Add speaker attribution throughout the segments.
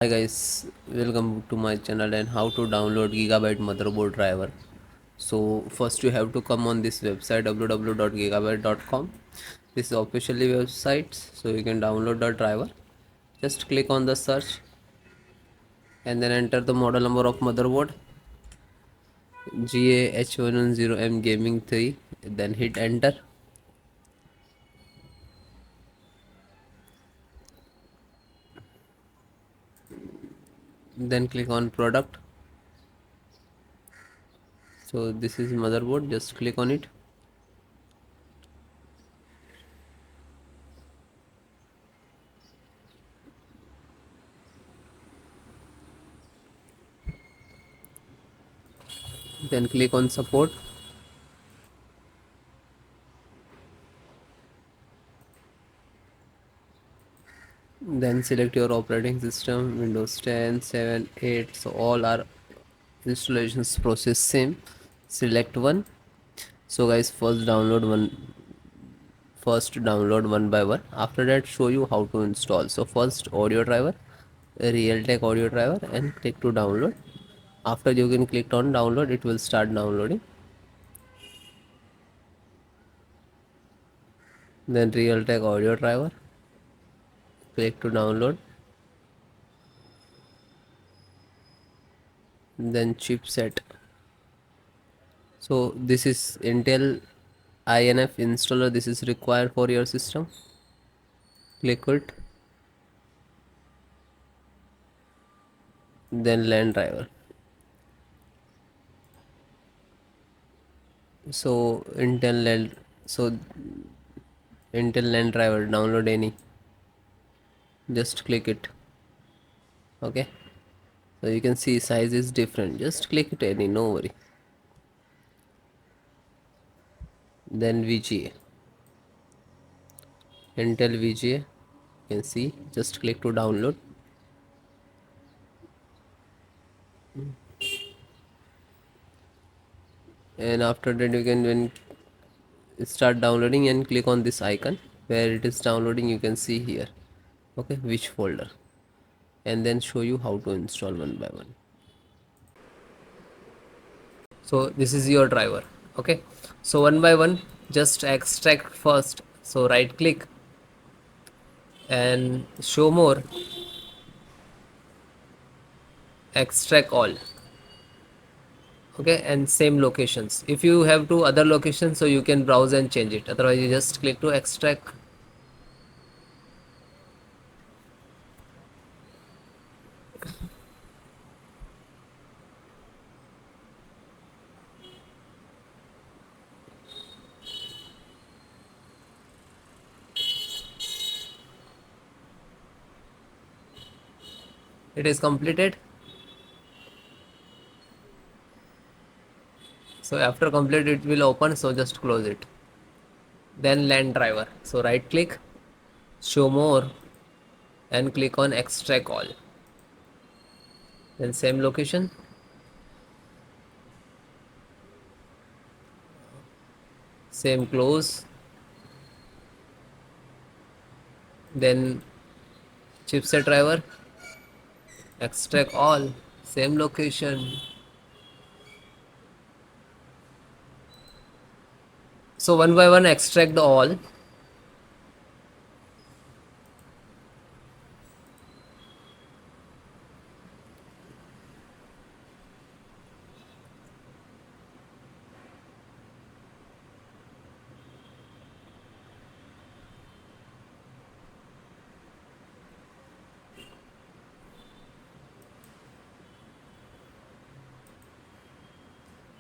Speaker 1: Hi guys, welcome to my channel and how to download Gigabyte motherboard driver. So first you have to come on this website www.gigabyte.com. This is officially website, so you can download the driver. Just click on the search and then enter the model number of motherboard GA-H110M-Gaming 3. Then hit enter. Then click on product. So this is motherboard, just click on it. Then click on support. Then select your operating system, Windows 10, 7, 8. So all our installations process same. Select one. So guys, first download one by one. After that, show you how to install. So first audio driver, a Realtek audio driver, and click to download. After you can click on download, it will start downloading. Then Realtek audio driver, click to download. Then chipset. So this is Intel INF installer. This is required for your system. Click it. Then LAN driver. So so Intel LAN driver, download any. Just click it. Okay. So you can see size is different. Just click it any, no worry. Then VGA. Intel VGA. You can see. Just click to download. And after that you can when start downloading and click on this icon where it is downloading. You can see here. Okay, which folder. And then show you how to install one by one. So this is your driver. Okay, so one by one, just extract first. So right click and show more, extract all. Okay, and same locations. If you have two other locations, so you can browse and change it, otherwise you just click to extract. It is completed. So after complete it will open, so just close it. Then LAN driver, so right click, show more, and click on extract all. Then same location, same close. Then chipset driver, extract all, same location. So one by one extract the all.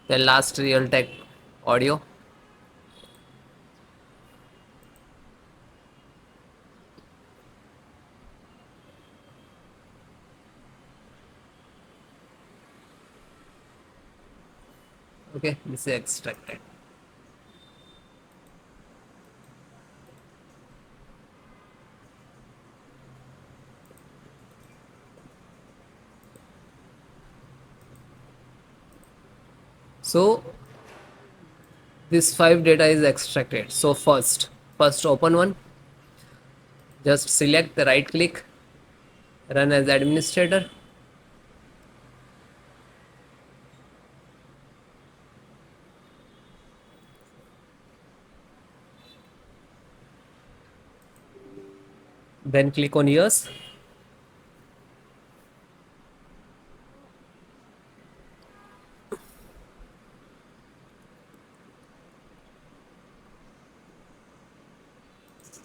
Speaker 1: Then last Realtek audio. Okay, this is extracted. So this 5 data is extracted. So first open one, just select the right click Run as administrator. Then click on yes.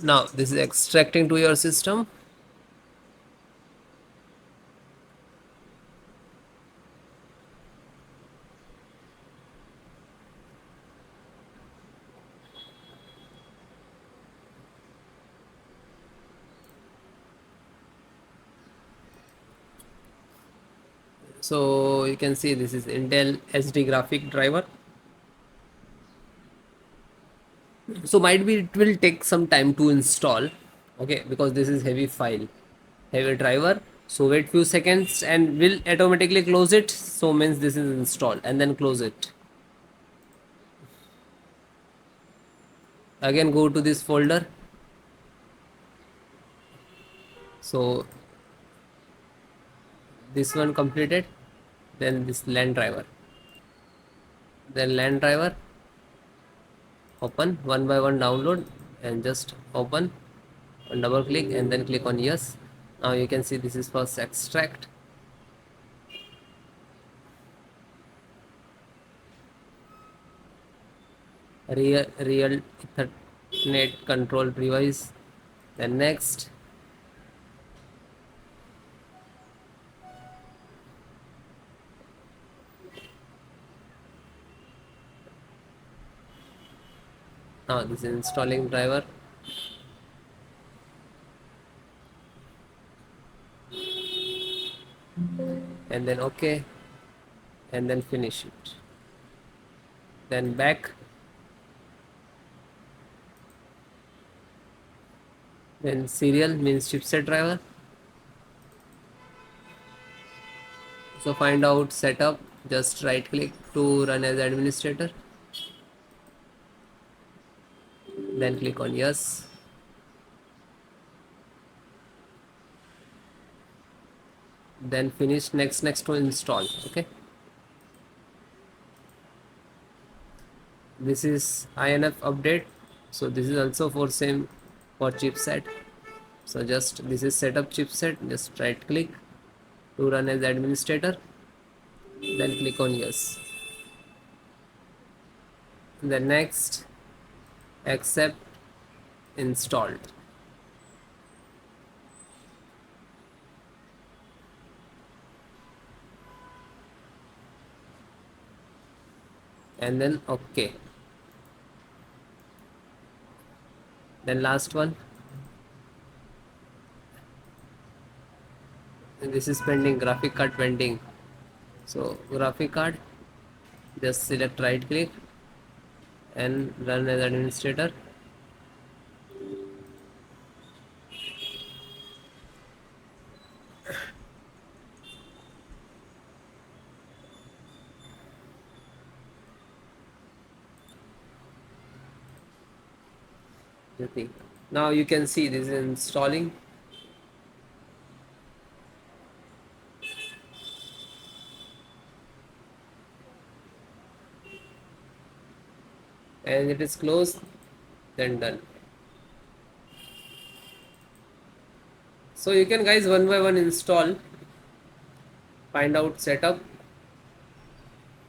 Speaker 1: Now this is extracting to your system. So you can see this is Intel SD graphic driver. So might be it will take some time to install, okay, because this is heavy file, heavy driver. So wait few seconds and will automatically close it. So means this is installed, and then close it. Again go to this folder. So this one completed. Then this LAN driver. Then LAN driver. Open one by one, download, and just open and double click and then click on yes. Now you can see this is first extract. Real Ethernet control device. Then next. Now this is installing driver. And then okay, and then finish it. Then back. Then serial means chipset driver. So find out setup, just right click to run as administrator, then click on yes. Then finish next to install. Okay, this is INF update. So this is also for same for chipset. So just this is setup chipset, just right click to run as administrator, then click on yes. Then next, accept, installed. And then okay. Then last one, and this is pending, graphic card pending. So graphic card, just select right click and run as administrator. Now you can see this is installing. And it is closed, then done. So you can guys one by one install, find out setup.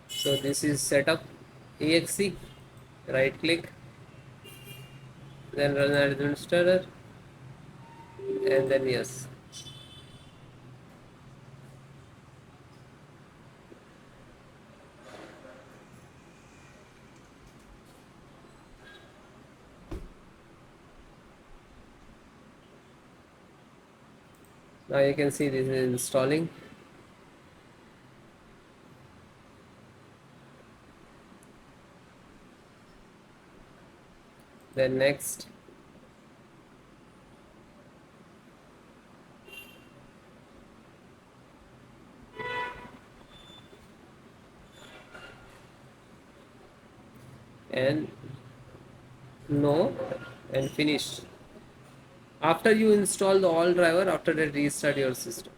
Speaker 1: So this is setup exe, right click, then run as administrator, and then yes. Now you can see this is installing. Then next, and no, and finish. After you install the all driver, after that restart your system.